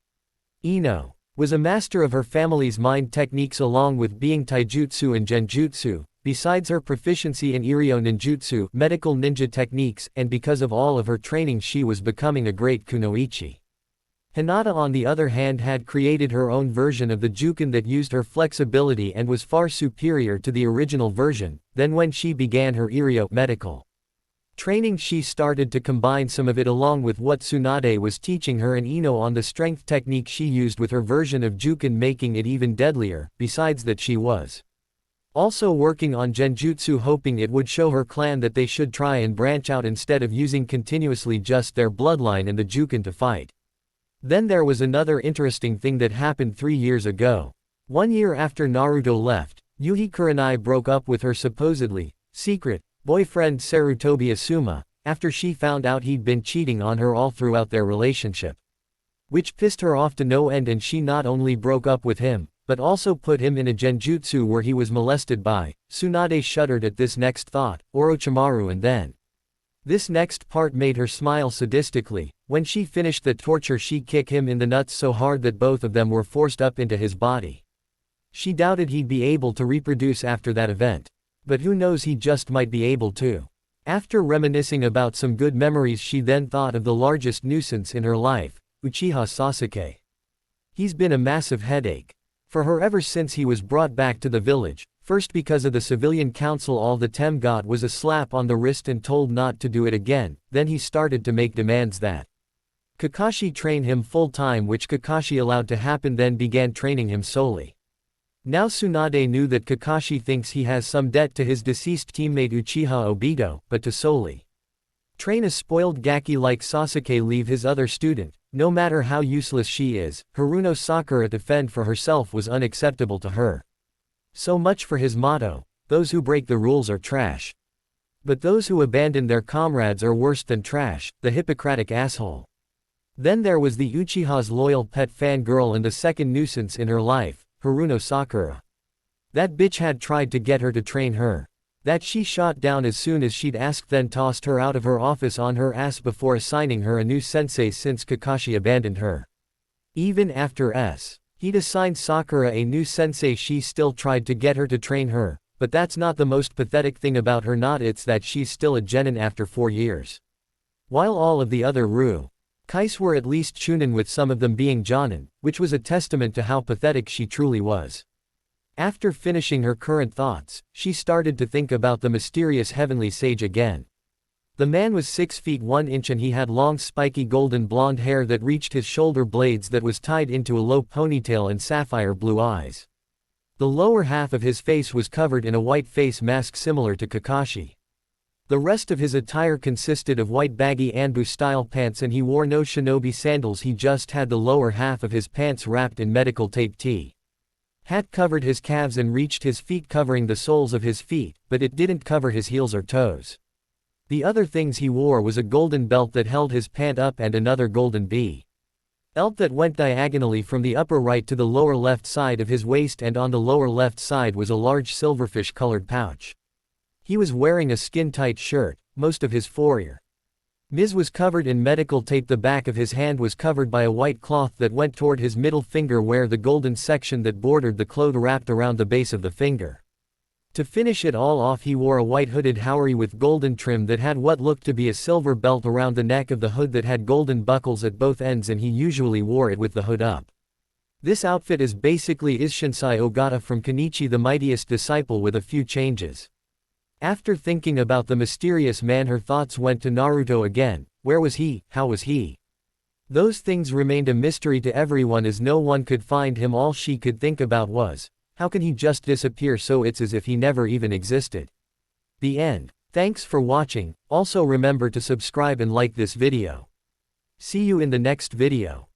Ino was a master of her family's mind techniques, along with being taijutsu and genjutsu, besides her proficiency in Iryo ninjutsu, medical ninja techniques, and because of all of her training she was becoming a great kunoichi. Hinata, on the other hand, had created her own version of the Juken that used her flexibility and was far superior to the original version. Then when she began her Iryo medical training, she started to combine some of it along with what Tsunade was teaching her and Ino on the strength technique she used with her version of Juken, making it even deadlier. Besides that, she was also working on genjutsu, hoping it would show her clan that they should try and branch out instead of using continuously just their bloodline and the Juken to fight. Then there was another interesting thing that happened 3 years ago. 1 year after Naruto left, Yuhi Kurenai broke up with her supposedly secret boyfriend Sarutobi Asuma, after she found out he'd been cheating on her all throughout their relationship. Which pissed her off to no end, and she not only broke up with him, but also put him in a genjutsu where he was molested by. Tsunade shuddered at this next thought, Orochimaru, and then this next part made her smile sadistically. When she finished the torture, she kicked him in the nuts so hard that both of them were forced up into his body. She doubted he'd be able to reproduce after that event. But who knows, he just might be able to. After reminiscing about some good memories, she then thought of the largest nuisance in her life, Uchiha Sasuke. He's been a massive headache for her ever since he was brought back to the village. First because of the civilian council, all the Tem got was a slap on the wrist and told not to do it again. Then he started to make demands that Kakashi train him full time, which Kakashi allowed to happen, then began training him solely. Now Tsunade knew that Kakashi thinks he has some debt to his deceased teammate Uchiha Obito, but to solely train a spoiled gaki like Sasuke leave his other student, No matter how useless she is, Haruno Sakura to fend for herself was unacceptable to her. So much for his motto, those who break the rules are trash. But those who abandon their comrades are worse than trash, the Hippocratic asshole. Then there was the Uchiha's loyal pet fangirl and the second nuisance in her life, Haruno Sakura. That bitch had tried to get her to train her. That she shot down as soon as she'd asked, then tossed her out of her office on her ass before assigning her a new sensei since Kakashi abandoned her. Even after he'd assigned Sakura a new sensei, she still tried to get her to train her, but that's not the most pathetic thing about her, not it's that she's still a genin after 4 years. While all of the other Kais were at least chunin, with some of them being jonin, which was a testament to how pathetic she truly was. After finishing her current thoughts, she started to think about the mysterious heavenly sage again. The man was 6 feet 1 inch and he had long spiky golden blonde hair that reached his shoulder blades that was tied into a low ponytail and sapphire blue eyes. The lower half of his face was covered in a white face mask similar to Kakashi. The rest of his attire consisted of white baggy Anbu-style pants and he wore no shinobi sandals, he just had the lower half of his pants wrapped in medical tape. Hat covered his calves and reached his feet, covering the soles of his feet, but it didn't cover his heels or toes. The other things he wore was a golden belt that held his pant up and another golden belt that went diagonally from the upper right to the lower left side of his waist, and on the lower left side was a large silverfish-colored pouch. He was wearing a skin-tight shirt, most of his forearm was covered in medical tape. The back of his hand was covered by a white cloth that went toward his middle finger, where the golden section that bordered the cloth wrapped around the base of the finger. To finish it all off, he wore a white hooded haori with golden trim that had what looked to be a silver belt around the neck of the hood that had golden buckles at both ends, and he usually wore it with the hood up. This outfit is basically Isshinsai Ogata from Kenichi the Mightiest Disciple with a few changes. After thinking about the mysterious man, her thoughts went to Naruto again. Where was he? How was he? Those things remained a mystery to everyone as no one could find him. All she could think about was, how can he just disappear so it's as if he never even existed? The end. Thanks for watching. Also remember to subscribe and like this video. See you in the next video.